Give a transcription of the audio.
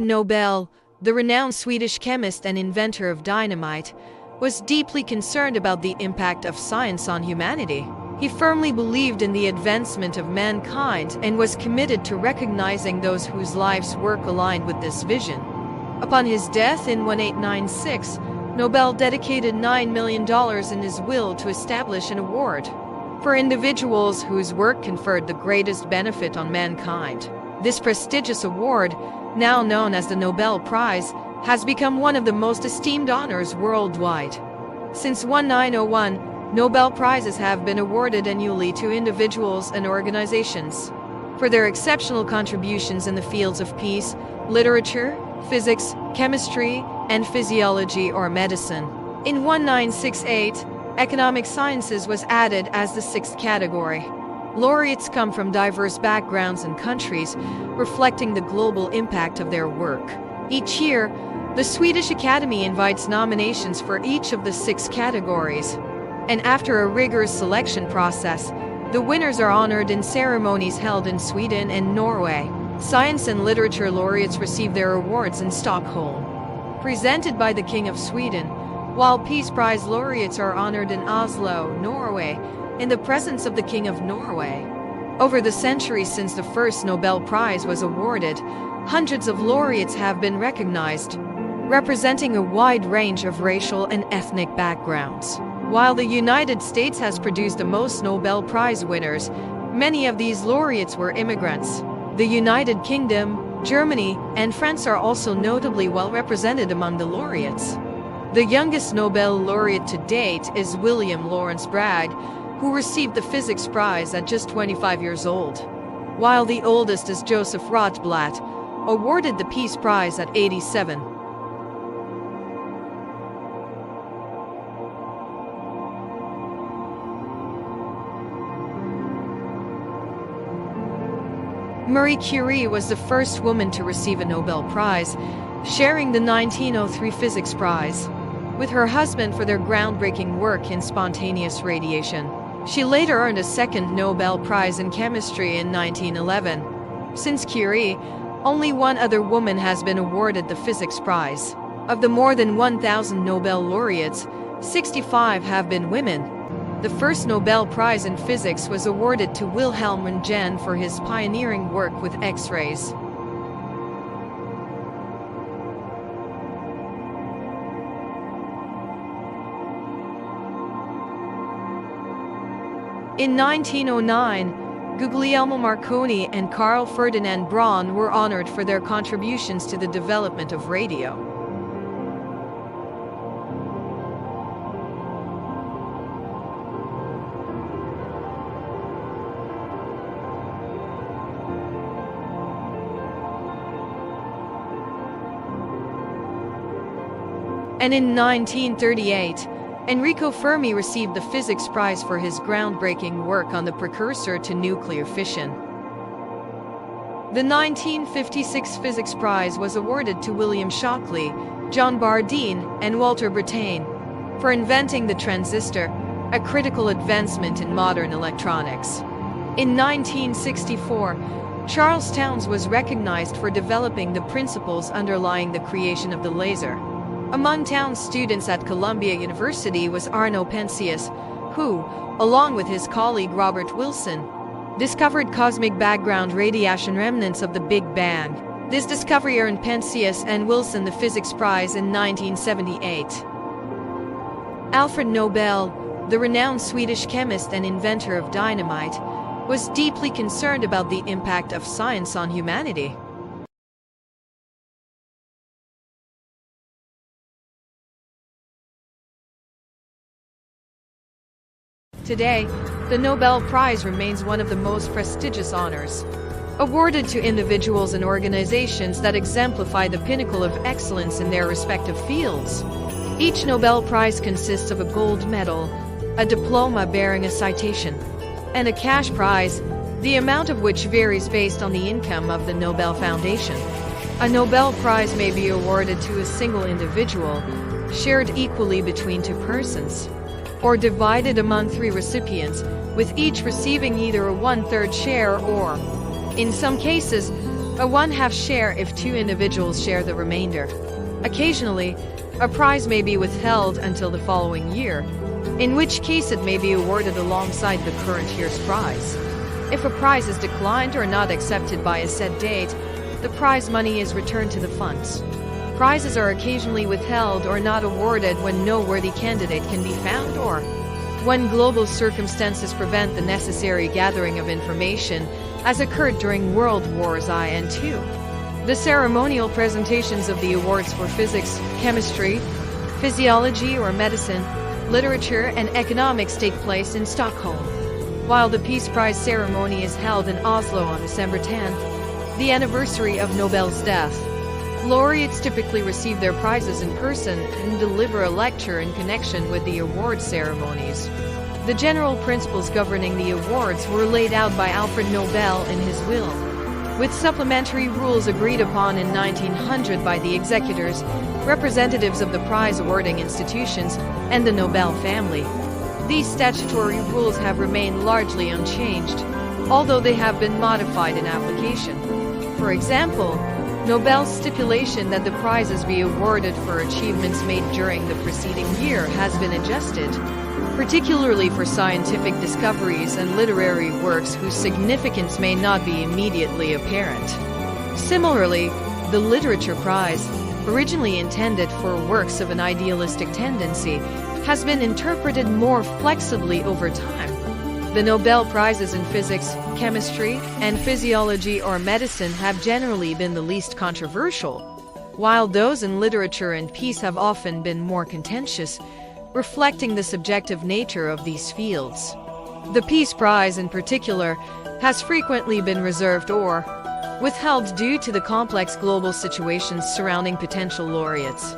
Nobel, the renowned Swedish chemist and inventor of dynamite, was deeply concerned about the impact of science on humanity. He firmly believed in the advancement of mankind and was committed to recognizing those whose lives' work aligned with this vision. Upon his death in 1896, Nobel dedicated $9 million in his will to establish an award for individuals whose work conferred the greatest benefit on mankind. This prestigious award, now known as the Nobel Prize, has become one of the most esteemed honors worldwide. Since 1901, Nobel Prizes have been awarded annually to individuals and organizations for their exceptional contributions in the fields of peace, literature, physics, chemistry, and physiology or medicine. In 1968, economic sciences was added as the sixth category. Laureates come from diverse backgrounds and countries, reflecting the global impact of their work. Each year, the Swedish Academy invites nominations for each of the six categories, and after a rigorous selection process, the winners are honored in ceremonies held in Sweden and Norway. Science and literature laureates receive their awards in Stockholm, presented by the King of Sweden, while Peace Prize laureates are honored in Oslo, Norway, in the presence of the King of Norway. Over the centuries since the first Nobel Prize was awarded, hundreds of laureates have been recognized, representing a wide range of racial and ethnic backgrounds. While the United States has produced the most Nobel Prize winners, many of these laureates were immigrants. The United Kingdom, Germany, and France are also notably well represented among the laureates. The youngest Nobel laureate to date is William Lawrence Bragg, who received the Physics Prize at just 25 years old, while the oldest is Joseph Rotblat, awarded the Peace Prize at 87. Marie Curie was the first woman to receive a Nobel Prize, sharing the 1903 Physics Prize with her husband for their groundbreaking work in spontaneous radiation. She later earned a second Nobel Prize in chemistry in 1911. Since Curie, only one other woman has been awarded the Physics Prize. Of the more than 1,000 Nobel laureates, 65 have been women. The first Nobel Prize in physics was awarded to Wilhelm Röntgen for his pioneering work with X-rays. In 1909, Guglielmo Marconi and Carl Ferdinand Braun were honored for their contributions to the development of radio. And in 1938, Enrico Fermi received the Physics Prize for his groundbreaking work on the precursor to nuclear fission. The 1956 Physics Prize was awarded to William Shockley, John Bardeen, and Walter Brattain for inventing the transistor, a critical advancement in modern electronics. In 1964, Charles Townes was recognized for developing the principles underlying the creation of the laser. Among Townes' students at Columbia University was Arno Penzias, who, along with his colleague Robert Wilson, discovered cosmic background radiation remnants of the Big Bang. This discovery earned Penzias and Wilson the Physics Prize in 1978. Alfred Nobel, the renowned Swedish chemist and inventor of dynamite, was deeply concerned about the impact of science on humanity. Today, the Nobel Prize remains one of the most prestigious honors, awarded to individuals and organizations that exemplify the pinnacle of excellence in their respective fields. Each Nobel Prize consists of a gold medal, a diploma bearing a citation, and a cash prize, the amount of which varies based on the income of the Nobel Foundation. A Nobel Prize may be awarded to a single individual, shared equally between two persons, or divided among three recipients, with each receiving either a 1/3 share or, in some cases, a 1/2 share if two individuals share the remainder. Occasionally, a prize may be withheld until the following year, in which case it may be awarded alongside the current year's prize. If a prize is declined or not accepted by a set date, the prize money is returned to the funds. Prizes are occasionally withheld or not awarded when no worthy candidate can be found or when global circumstances prevent the necessary gathering of information, as occurred during World Wars I and II. The ceremonial presentations of the awards for physics, chemistry, physiology or medicine, literature and economics take place in Stockholm, while the Peace Prize ceremony is held in Oslo on December 10th, the anniversary of Nobel's death. Laureates typically receive their prizes in person and deliver a lecture in connection with the award ceremonies. The general principles governing the awards were laid out by Alfred Nobel in his will, with supplementary rules agreed upon in 1900 by the executors, representatives of the prize-awarding institutions, and the Nobel family. These statutory rules have remained largely unchanged, although they have been modified in application. For example, Nobel's stipulation that the prizes be awarded for achievements made during the preceding year has been adjusted, particularly for scientific discoveries and literary works whose significance may not be immediately apparent. Similarly, the Literature Prize, originally intended for works of an idealistic tendency, has been interpreted more flexibly over time. The Nobel Prizes in physics, chemistry, and physiology or medicine have generally been the least controversial, while those in literature and peace have often been more contentious, reflecting the subjective nature of these fields. The Peace Prize, in particular, has frequently been reserved or withheld due to the complex global situations surrounding potential laureates.